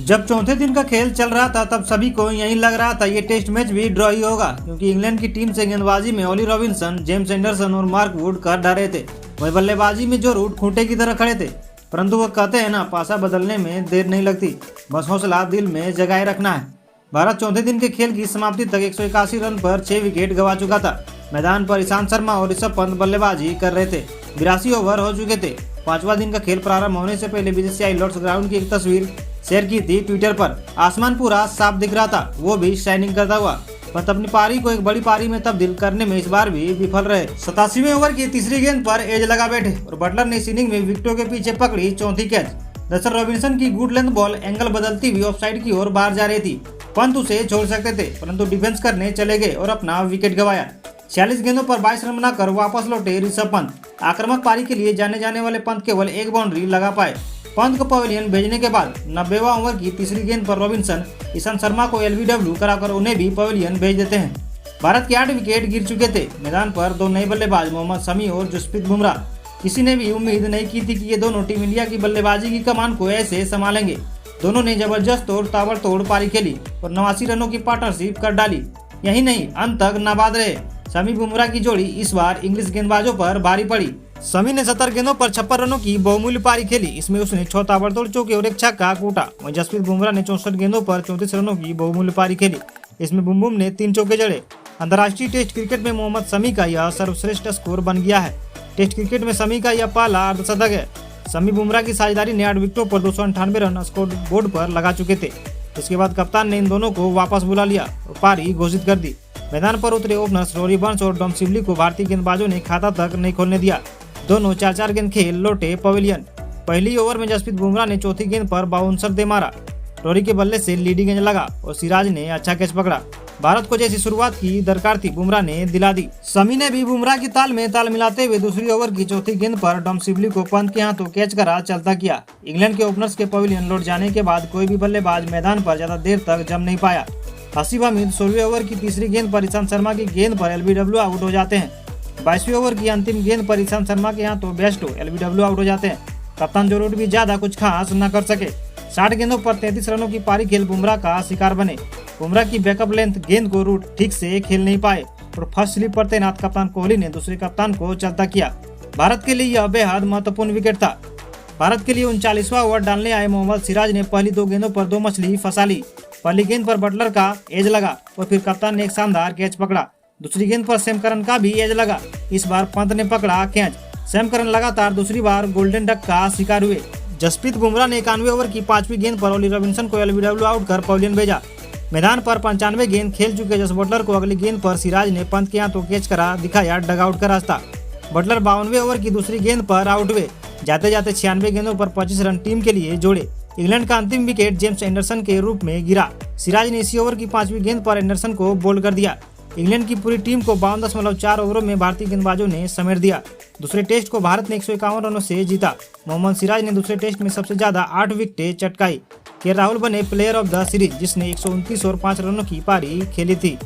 जब चौथे दिन का खेल चल रहा था तब सभी को यही लग रहा था ये टेस्ट मैच भी ड्रॉ ही होगा, क्योंकि इंग्लैंड की टीम से गेंदबाजी में ओली रॉबिन्सन, जेम्स एंडरसन और मार्क वुड कर डरे थे। वही बल्लेबाजी में जो रूट खूंटे की तरह खड़े थे, परंतु वो कहते हैं ना, पासा बदलने में देर नहीं लगती, बस हौसला दिल में जगाए रखना है। भारत चौथे दिन के खेल की समाप्ति तक 181 रन पर 6 विकेट गंवा चुका था। मैदान पर ईशांत शर्मा और ऋषभ पंत बल्लेबाजी कर रहे थे। 82 ओवर हो चुके थे। पांचवा दिन का खेल प्रारंभ होने से पहले बीसीसीआई लॉर्ड्स ग्राउंड की एक तस्वीर शेयर की थी ट्विटर पर। आसमान पूरा साफ दिख रहा था, वो भी शाइनिंग करता हुआ। पंत अपनी पारी को एक बड़ी पारी में तब्दील करने में इस बार भी विफल रहे। 87वें ओवर की तीसरी गेंद पर एज लगा बैठे और बटलर ने इस इनिंग में विकेटों के पीछे पकड़ी चौथी कैच। दरअसल रॉबिन्सन की गुड लेंथ बॉल एंगल बदलती हुई ऑफसाइड की ओर बाहर जा रही थी। पंत उसे छोड़ सकते थे, परंतु डिफेंस करने चले गए और अपना विकेट गंवाया। 46 गेंदों पर 22 रन बनाकर वापस लौटे ऋषभ पंत। आक्रामक पारी के लिए जाने जाने वाले पंत केवल एक बाउंड्री लगा पाए। पंत को पवेलियन भेजने के बाद 90वां ओवर की तीसरी गेंद पर रॉबिन्सन ईशांत शर्मा को एलबीडब्ल्यू कराकर उन्हें भी पवेलियन भेज देते हैं। भारत के 8 विकेट गिर चुके थे। मैदान पर दो नए बल्लेबाज मोहम्मद शमी और जसप्रीत बुमराह। किसी ने भी उम्मीद नहीं की थी कि ये दोनों टीम इंडिया की बल्लेबाजी की कमान को ऐसे संभालेंगे। दोनों ने जबरदस्त और ताबड़तोड़ पारी खेली और 89 रनों की पार्टनरशिप कर डाली। यही नहीं, अंत तक नाबाद रहे। शमी बुमराह की जोड़ी इस बार इंग्लिश गेंदबाजों पर भारी पड़ी। शमी ने 70 गेंदों पर 56 रनों की बहुमूल्य पारी खेली। इसमें उसने 6 ताबड़तोड़ चौके और एक छक्का कूटा। वहीं जसप्रीत बुमराह ने 64 गेंदों पर 34 रनों की बहुमूल्य पारी खेली। इसमें बुम ने 3 चौके जड़े। अंतर्राष्ट्रीय टेस्ट क्रिकेट में मोहम्मद शमी का यह सर्वश्रेष्ठ स्कोर बन गया है। टेस्ट क्रिकेट में शमी का यह पहला अर्धशतक है। शमी बुमराह की साझेदारी ने 8 विकेटों पर 298 रन स्कोर बोर्ड पर लगा चुके थे। इसके बाद कप्तान ने इन दोनों को वापस बुला लिया और पारी घोषित कर दी। मैदान पर उतरे ओपनर्स रोरी बर्न्स और टॉम सिवली को भारतीय गेंदबाजों ने खाता तक नहीं खोलने दिया। दोनों 4-4 गेंद खेल लौटे पवेलियन। पहली ओवर में जसप्रीत बुमराह ने चौथी गेंद पर बाउंसर दे मारा। रोरी के बल्ले से लीडिंग गेंद लगा और सिराज ने अच्छा कैच पकड़ा। भारत को जैसी शुरुआत की दरकार थी, बुमराह ने दिला दी। शमी ने भी बुमराह की ताल में ताल मिलाते हुए दूसरी ओवर की चौथी गेंद पर टॉम सिवली को पंत के हाथों कैच करा चलता किया। इंग्लैंड के ओपनर्स के पवेलियन लौट जाने के बाद कोई भी बल्लेबाज मैदान पर ज्यादा देर तक जम नहीं पाया। हसीब हमीद 16वें ओवर की तीसरी गेंद पर ईशांत शर्मा की गेंद पर एलबीडब्ल्यू आउट हो जाते हैं। 22वें ओवर की अंतिम गेंद पर ईशांत शर्मा के हाथों बेस्टो एलबीडब्ल्यू आउट हो जाते हैं। कप्तान जो रूट भी ज्यादा कुछ खास न कर सके। 60 गेंदों पर 33 रनों की पारी खेल बुमराह का शिकार बने। बुमराह की बैकअप लेंथ गेंद को रूट ठीक से खेल नहीं पाए और फर्स्ट स्लिप पर तैनात कप्तान कोहली ने दूसरे कप्तान को चलता किया। भारत के लिए यह बेहद महत्वपूर्ण विकेट था। भारत के लिए 39वां ओवर डालने आए मोहम्मद सिराज ने पहली 2 गेंदों पर 2 मछली फंसा ली। पहली गेंद पर बटलर का एज लगा और फिर कप्तान ने एक शानदार कैच पकड़ा। दूसरी गेंद पर सैम करन का भी एज लगा। इस बार पंत ने पकड़ा कैच। सैम करन लगातार दूसरी बार गोल्डन डक का शिकार हुए। जसप्रीत बुमराह ने 91 ओवर की 5वीं गेंद पर ओली रॉबिन्सन को एलबीडब्ल्यू आउट कर पवेलियन भेजा। मैदान पर 95 गेंद खेल चुके जस बटलर को अगली गेंद पर सिराज ने पंत के हाथों कैच करा दिखाया डगआउट का रास्ता। बटलर 52वें ओवर की दूसरी गेंद पर आउट हुए। जाते जाते 96 गेंदों पर 25 रन टीम के लिए जोड़े। इंग्लैंड का अंतिम विकेट जेम्स एंडरसन के रूप में गिरा। सिराज ने इसी ओवर की 5वीं गेंद पर एंडरसन को बोल्ड कर दिया। इंग्लैंड की पूरी टीम को 52.4 ओवरों में भारतीय गेंदबाजों ने समेट दिया। दूसरे टेस्ट को भारत ने 151 रनों से जीता। मोहम्मद सिराज ने दूसरे टेस्ट में सबसे ज्यादा 8 विकेटें चटकाई। के राहुल बने प्लेयर ऑफ द सीरीज, जिसने 129 और 5 रनों की पारी खेली थी।